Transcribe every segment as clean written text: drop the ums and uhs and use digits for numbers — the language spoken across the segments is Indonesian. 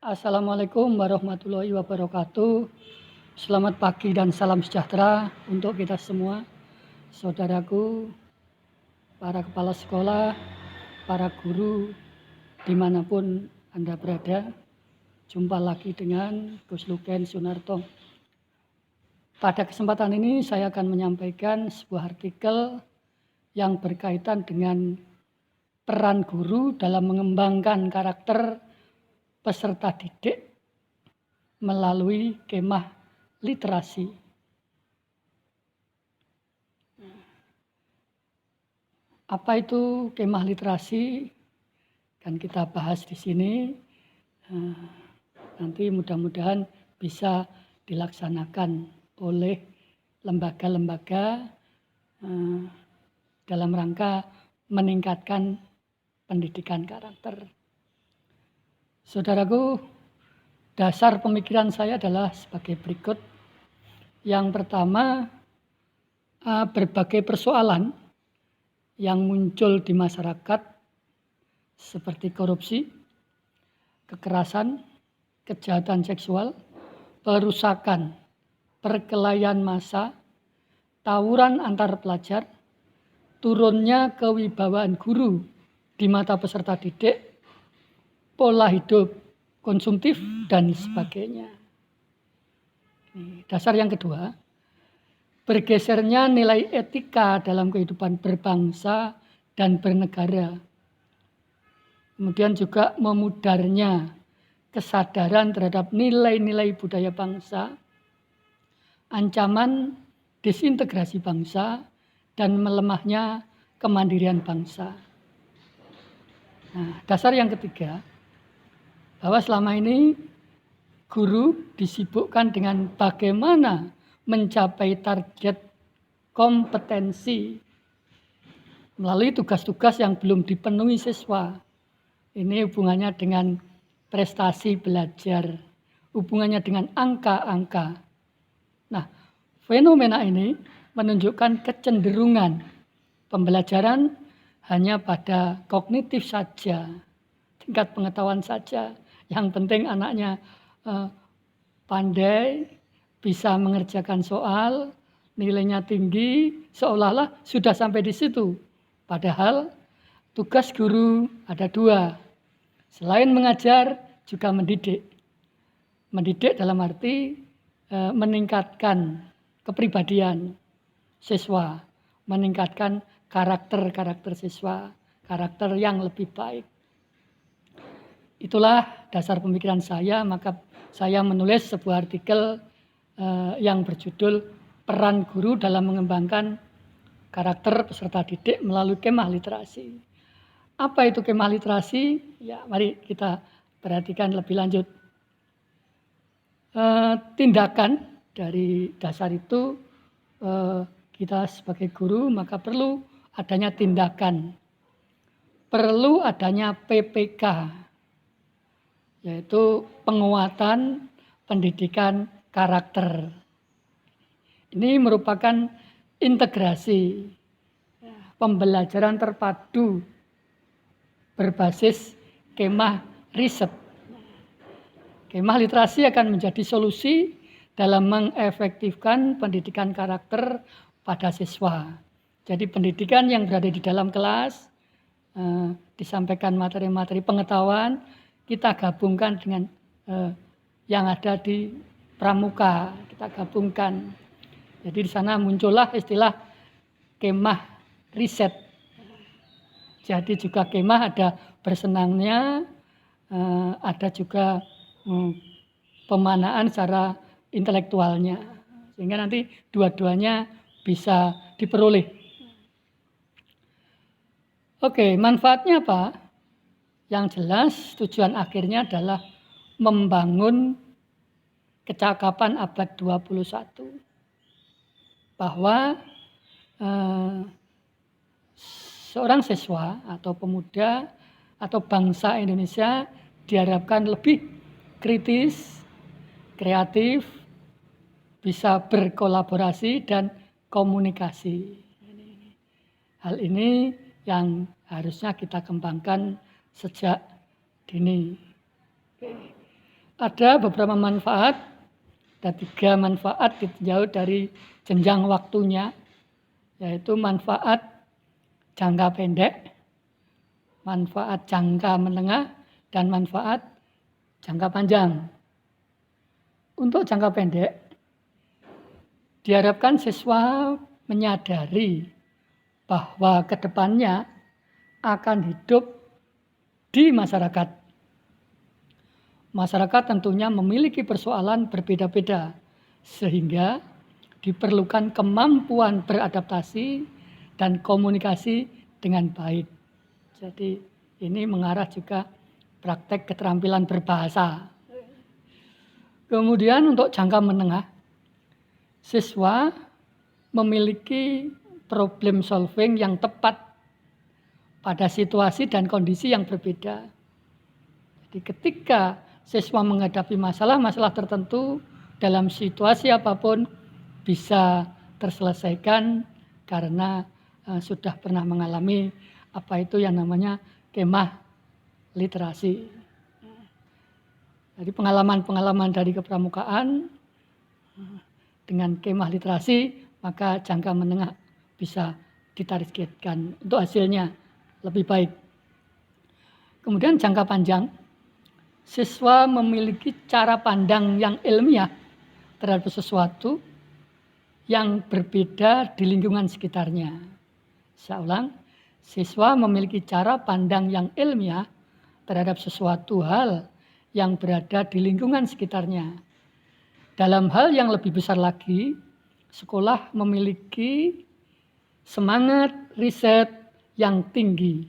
Assalamualaikum warahmatullahi wabarakatuh. Selamat pagi dan salam sejahtera untuk kita semua, saudaraku, para kepala sekolah, para guru, dimanapun Anda berada. Jumpa lagi dengan Gus Luken Sunarto. Pada kesempatan ini saya akan menyampaikan sebuah artikel yang berkaitan dengan peran guru dalam mengembangkan karakter peserta didik melalui kemah literasi. Apa itu kemah literasi? Kan kita bahas di sini. Nanti mudah-mudahan bisa dilaksanakan oleh lembaga-lembaga dalam rangka meningkatkan pendidikan karakter. Saudaraku, dasar pemikiran saya adalah sebagai berikut. Yang pertama, berbagai persoalan yang muncul di masyarakat seperti korupsi, kekerasan, kejahatan seksual, perusakan, perkelahian massa, tawuran antar pelajar, turunnya kewibawaan guru di mata peserta didik, pola hidup konsumtif, dan sebagainya. Dasar yang kedua, bergesernya nilai etika dalam kehidupan berbangsa dan bernegara. Kemudian juga memudarnya kesadaran terhadap nilai-nilai budaya bangsa, ancaman disintegrasi bangsa, dan melemahnya kemandirian bangsa. Nah, dasar yang ketiga, bahwa selama ini guru disibukkan dengan bagaimana mencapai target kompetensi melalui tugas-tugas yang belum dipenuhi siswa. Ini hubungannya dengan prestasi belajar, hubungannya dengan angka-angka. Nah, fenomena ini menunjukkan kecenderungan pembelajaran hanya pada kognitif saja, tingkat pengetahuan saja. Yang penting anaknya pandai, bisa mengerjakan soal, nilainya tinggi, seolah-olah sudah sampai di situ. Padahal tugas guru ada dua. Selain mengajar, juga mendidik. Mendidik dalam arti meningkatkan kepribadian siswa, meningkatkan karakter siswa, karakter yang lebih baik. Itulah dasar pemikiran saya, maka saya menulis sebuah artikel yang berjudul Peran Guru dalam Mengembangkan Karakter Peserta Didik Melalui Kemah Literasi. Apa itu kemah literasi? Ya, mari kita perhatikan lebih lanjut. Tindakan dari dasar itu kita sebagai guru maka perlu adanya tindakan, perlu adanya PPK, yaitu penguatan pendidikan karakter. Ini merupakan integrasi pembelajaran terpadu berbasis kemah riset. Kemah literasi akan menjadi solusi dalam mengefektifkan pendidikan karakter pada siswa. Jadi pendidikan yang berada di dalam kelas, disampaikan materi-materi pengetahuan, kita gabungkan dengan yang ada di pramuka, kita gabungkan. Jadi di sana muncullah istilah kemah riset. Jadi juga kemah ada bersenangnya, ada juga pemanaan secara intelektualnya. Sehingga nanti dua-duanya bisa diperoleh. Oke, manfaatnya apa? Yang jelas tujuan akhirnya adalah membangun kecakapan abad 21. Bahwa seorang siswa atau pemuda atau bangsa Indonesia diharapkan lebih kritis, kreatif, bisa berkolaborasi dan komunikasi. Hal ini yang harusnya kita kembangkan sejak dini. Ada beberapa manfaat, ada 3 manfaat ditinjau dari jenjang waktunya, yaitu manfaat jangka pendek, manfaat jangka menengah, dan manfaat jangka panjang. Untuk jangka pendek, diharapkan siswa menyadari bahwa kedepannya akan hidup di masyarakat. Masyarakat tentunya memiliki persoalan berbeda-beda, sehingga diperlukan kemampuan beradaptasi dan komunikasi dengan baik. Jadi ini mengarah juga praktek keterampilan berbahasa. Kemudian untuk jangka menengah, siswa memiliki problem solving yang tepat pada situasi dan kondisi yang berbeda. Jadi ketika siswa menghadapi masalah-masalah tertentu dalam situasi apapun bisa terselesaikan karena sudah pernah mengalami apa itu yang namanya kemah literasi. Jadi pengalaman-pengalaman dari kepramukaan dengan kemah literasi, maka jangka menengah bisa ditargetkan untuk hasilnya lebih baik. Kemudian jangka panjang, siswa memiliki cara pandang yang ilmiah terhadap sesuatu yang berbeda di lingkungan sekitarnya. Saya ulang, siswa memiliki cara pandang yang ilmiah terhadap sesuatu hal yang berada di lingkungan sekitarnya. Dalam hal yang lebih besar lagi, sekolah memiliki semangat riset yang tinggi.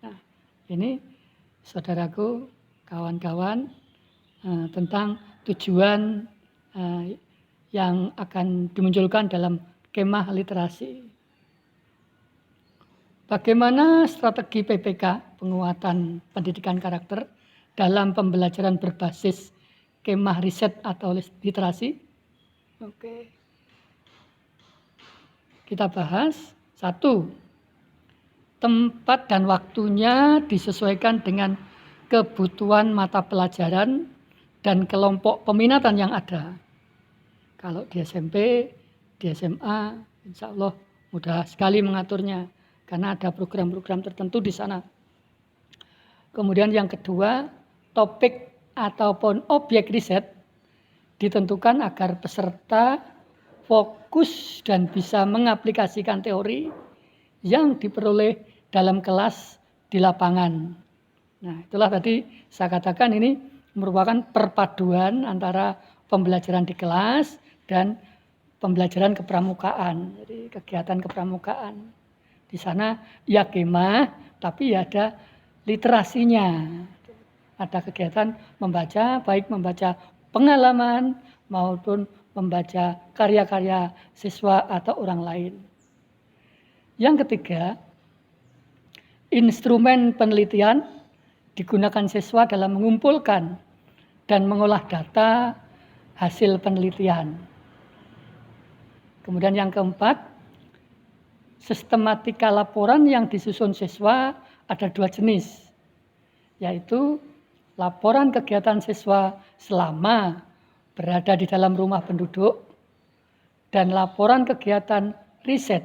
Nah, ini saudaraku, kawan-kawan, tentang tujuan yang akan dimunculkan dalam kemah literasi. Bagaimana strategi PPK, penguatan pendidikan karakter, dalam pembelajaran berbasis kemah riset atau literasi? Oke. Kita bahas. 1. Tempat dan waktunya disesuaikan dengan kebutuhan mata pelajaran dan kelompok peminatan yang ada. Kalau di SMP, di SMA, insya Allah mudah sekali mengaturnya karena ada program-program tertentu di sana. Kemudian yang kedua, topik ataupun objek riset ditentukan agar peserta fokus dan bisa mengaplikasikan teori yang diperoleh dalam kelas di lapangan. Nah, itulah tadi saya katakan ini merupakan perpaduan antara pembelajaran di kelas dan pembelajaran kepramukaan. Jadi kegiatan kepramukaan. Di sana ya kemah, tapi ya ada literasinya. Ada kegiatan membaca, baik membaca pengalaman maupun membaca karya-karya siswa atau orang lain. Yang ketiga, instrumen penelitian digunakan siswa dalam mengumpulkan dan mengolah data hasil penelitian. Kemudian yang keempat, sistematika laporan yang disusun siswa ada 2 jenis, yaitu laporan kegiatan siswa selama berada di dalam rumah penduduk dan laporan kegiatan riset.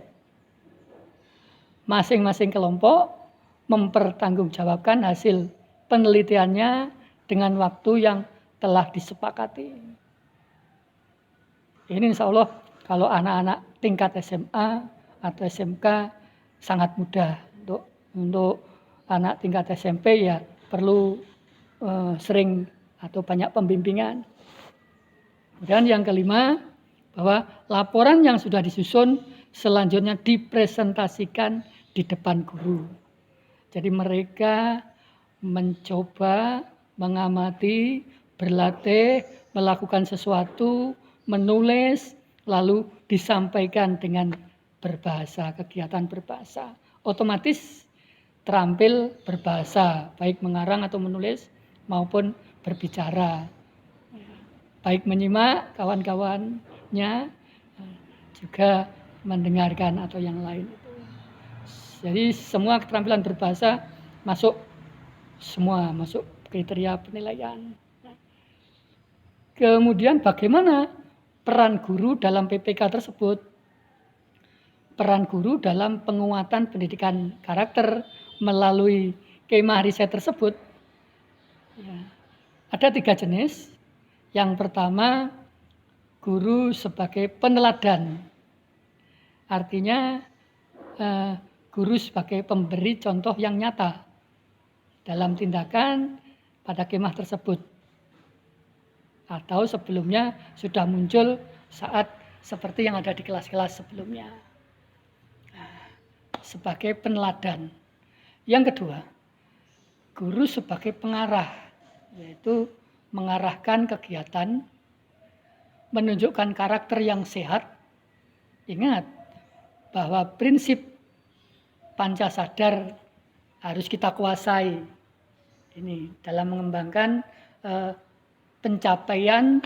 Masing-masing kelompok mempertanggungjawabkan hasil penelitiannya dengan waktu yang telah disepakati. Ini insya Allah kalau anak-anak tingkat SMA atau SMK sangat mudah. Untuk anak tingkat SMP ya perlu sering atau banyak pembimbingan. Kemudian yang kelima, bahwa laporan yang sudah disusun selanjutnya dipresentasikan di depan guru. Jadi mereka mencoba, mengamati, berlatih, melakukan sesuatu, menulis, lalu disampaikan dengan berbahasa, kegiatan berbahasa. Otomatis terampil berbahasa, baik mengarang atau menulis maupun berbicara. Baik menyimak kawan-kawannya, juga mendengarkan atau yang lain. Jadi semua keterampilan berbahasa masuk kriteria penilaian. Kemudian bagaimana peran guru dalam PPK tersebut? Peran guru dalam penguatan pendidikan karakter melalui kemah riset tersebut. Ya, ada 3 jenis. Yang pertama, guru sebagai peneladan. Artinya guru sebagai pemberi contoh yang nyata dalam tindakan pada kemah tersebut. Atau sebelumnya sudah muncul saat seperti yang ada di kelas-kelas sebelumnya. Sebagai peneladan. Yang kedua, guru sebagai pengarah, yaitu mengarahkan kegiatan, menunjukkan karakter yang sehat. Ingat bahwa prinsip Pancasadar harus kita kuasai. Ini dalam mengembangkan pencapaian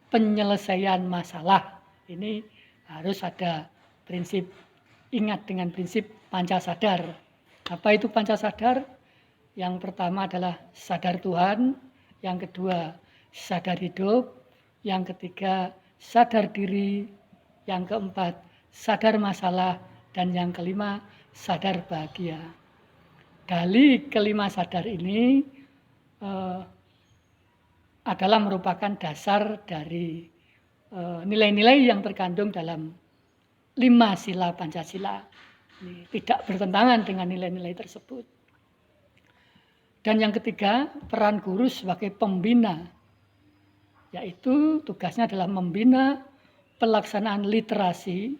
penyelesaian masalah. Ini harus ada prinsip. Ingat dengan prinsip Pancasadar. Apa itu Pancasadar? Yang pertama adalah sadar Tuhan, yang kedua sadar hidup, yang ketiga sadar diri, yang keempat sadar masalah, dan yang kelima sadar bahagia. Dari kelima sadar ini adalah merupakan dasar dari nilai-nilai yang terkandung dalam 5 sila Pancasila. Ini tidak bertentangan dengan nilai-nilai tersebut. Dan yang ketiga, peran guru sebagai pembina, yaitu tugasnya adalah membina pelaksanaan literasi,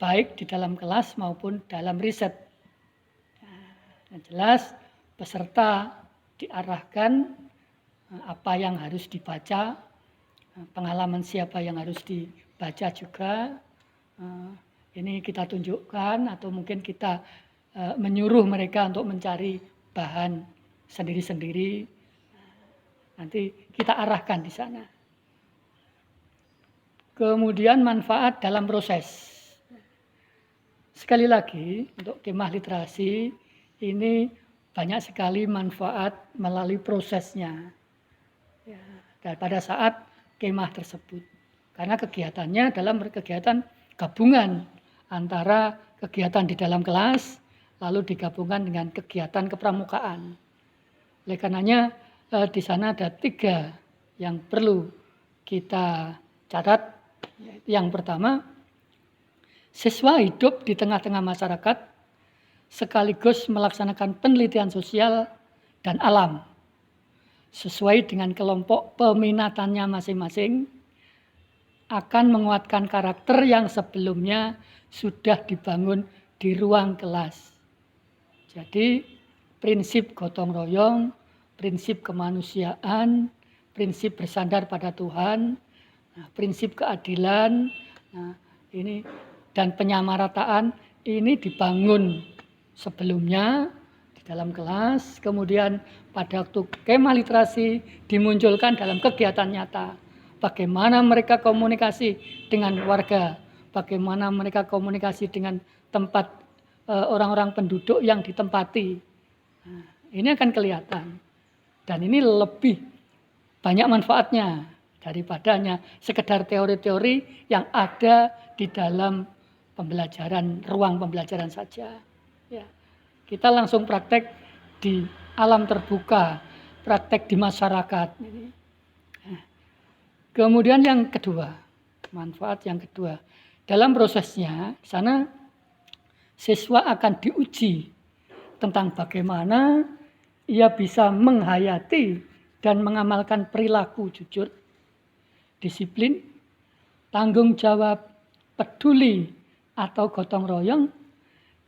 baik di dalam kelas maupun dalam riset. Yang jelas, peserta diarahkan apa yang harus dibaca, pengalaman siapa yang harus dibaca juga. Ini kita tunjukkan atau mungkin kita menyuruh mereka untuk mencari bahan sendiri-sendiri. Nanti kita arahkan di sana. Kemudian manfaat dalam proses. Sekali lagi, untuk kemah literasi ini banyak sekali manfaat melalui prosesnya. Ya, dan pada saat kemah tersebut. Karena kegiatannya dalam kegiatan gabungan antara kegiatan di dalam kelas lalu digabungkan dengan kegiatan kepramukaan. Oleh karenanya di sana ada 3 yang perlu kita catat. Yang pertama, siswa hidup di tengah-tengah masyarakat sekaligus melaksanakan penelitian sosial dan alam sesuai dengan kelompok peminatannya masing-masing, akan menguatkan karakter yang sebelumnya sudah dibangun di ruang kelas. Jadi prinsip gotong royong, prinsip kemanusiaan, prinsip bersandar pada Tuhan, prinsip keadilan, ini dan penyamarataan ini dibangun sebelumnya di dalam kelas, kemudian pada waktu kemah literasi dimunculkan dalam kegiatan nyata. Bagaimana mereka komunikasi dengan warga, bagaimana mereka komunikasi dengan tempat orang-orang penduduk yang ditempati. Nah, ini akan kelihatan. Dan ini lebih banyak manfaatnya daripadanya sekedar teori-teori yang ada di dalam pembelajaran, ruang pembelajaran saja. Ya. Kita langsung praktek di alam terbuka, praktek di masyarakat. Kemudian yang kedua, manfaat yang kedua, dalam prosesnya sana siswa akan diuji tentang bagaimana ia bisa menghayati dan mengamalkan perilaku jujur, disiplin, tanggung jawab, peduli atau gotong royong,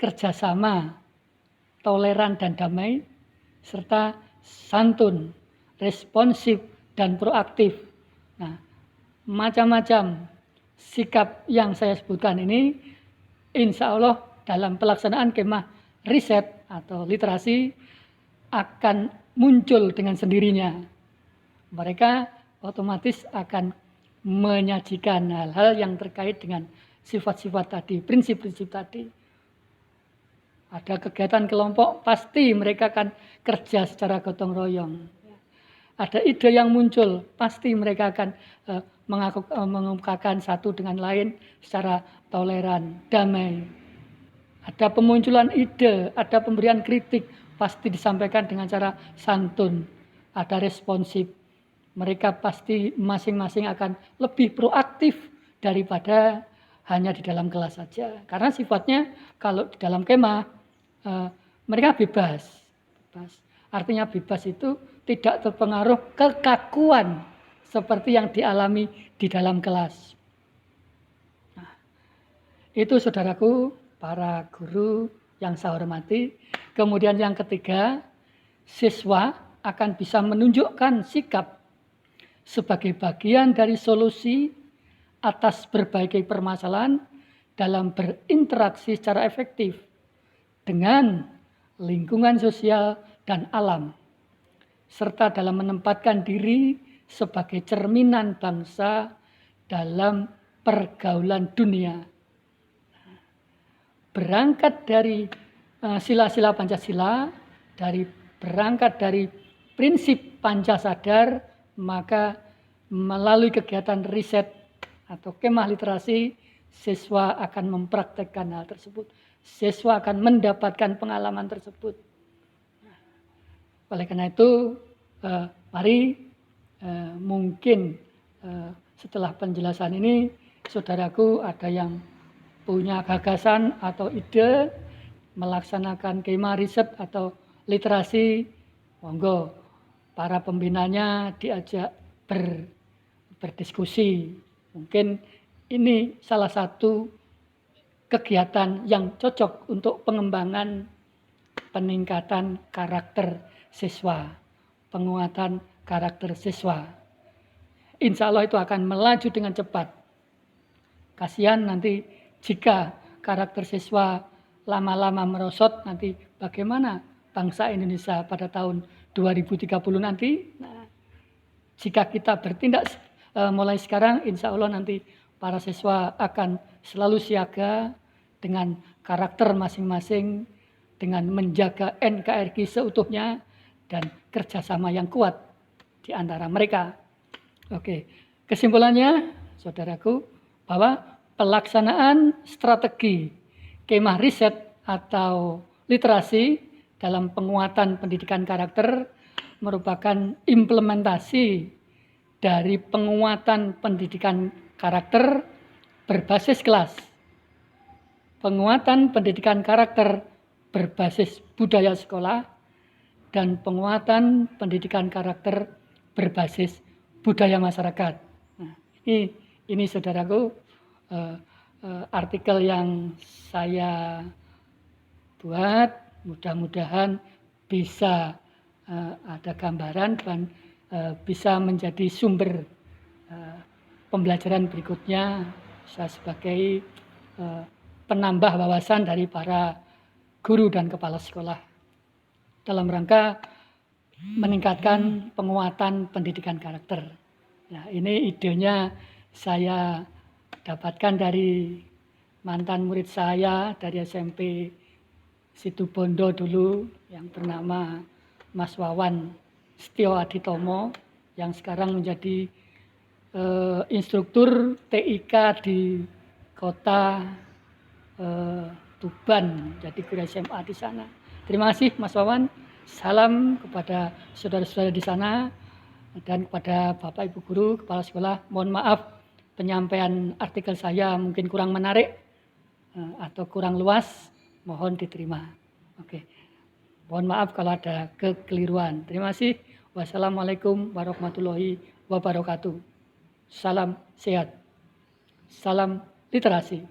kerjasama, toleran dan damai, serta santun, responsif dan proaktif. Nah, macam-macam sikap yang saya sebutkan ini insya Allah dalam pelaksanaan kemah riset atau literasi akan muncul dengan sendirinya. Mereka otomatis akan menyajikan hal-hal yang terkait dengan sifat-sifat tadi, prinsip-prinsip tadi. Ada kegiatan kelompok, pasti mereka akan kerja secara gotong royong. ada ide yang muncul, pasti mereka akan mengemukakan satu dengan lain secara toleran, damai. Ada pemunculan ide, ada pemberian kritik, pasti disampaikan dengan cara santun, ada responsif. Mereka pasti masing-masing akan lebih proaktif daripada hanya di dalam kelas saja. Karena sifatnya kalau di dalam kemah, mereka bebas. Artinya bebas itu tidak terpengaruh kekakuan seperti yang dialami di dalam kelas. Nah, itu saudaraku, para guru yang saya hormati. Kemudian yang ketiga, siswa akan bisa menunjukkan sikap sebagai bagian dari solusi atas berbagai permasalahan dalam berinteraksi secara efektif dengan lingkungan sosial dan alam, serta dalam menempatkan diri sebagai cerminan bangsa dalam pergaulan dunia. Berangkat dari sila-sila Pancasila, berangkat dari prinsip Pancasadar, maka melalui kegiatan riset atau kemah literasi, siswa akan mempraktekkan hal tersebut. Siswa akan mendapatkan pengalaman tersebut. Oleh karena itu, mari mungkin setelah penjelasan ini, saudaraku ada yang punya gagasan atau ide melaksanakan kemah riset atau literasi, monggo para pembinanya diajak berdiskusi. Mungkin ini salah satu kegiatan yang cocok untuk pengembangan peningkatan karakter siswa, penguatan karakter siswa. Insya Allah itu akan melaju dengan cepat. Kasihan nanti jika karakter siswa lama-lama merosot, nanti bagaimana bangsa Indonesia pada tahun 2030 nanti. Nah, jika kita bertindak mulai sekarang, insya Allah nanti para siswa akan selalu siaga dengan karakter masing-masing, dengan menjaga NKRI seutuhnya dan kerjasama yang kuat di antara mereka. Oke, kesimpulannya, saudaraku, bahwa pelaksanaan strategi kemah riset atau literasi dalam penguatan pendidikan karakter merupakan implementasi dari penguatan pendidikan karakter berbasis kelas, penguatan pendidikan karakter berbasis budaya sekolah, dan penguatan pendidikan karakter berbasis budaya masyarakat. Nah, ini saudaraku, artikel yang saya buat, mudah-mudahan bisa ada gambaran dan bisa menjadi sumber pembelajaran berikutnya, bisa sebagai penambah wawasan dari para guru dan kepala sekolah dalam rangka meningkatkan penguatan pendidikan karakter. Nah, ini idenya saya dapatkan dari mantan murid saya dari SMP Situbondo dulu yang bernama Mas Wawan Setio Aditomo, yang sekarang menjadi instruktur TIK di kota Tuban, jadi guru SMA di sana. Terima kasih Mas Wawan. Salam kepada saudara-saudara di sana dan kepada Bapak Ibu guru, kepala sekolah. Mohon maaf penyampaian artikel saya mungkin kurang menarik atau kurang luas, mohon diterima. Oke. Mohon maaf kalau ada kekeliruan. Terima kasih. Wassalamualaikum warahmatullahi wabarakatuh. Salam sehat. Salam literasi.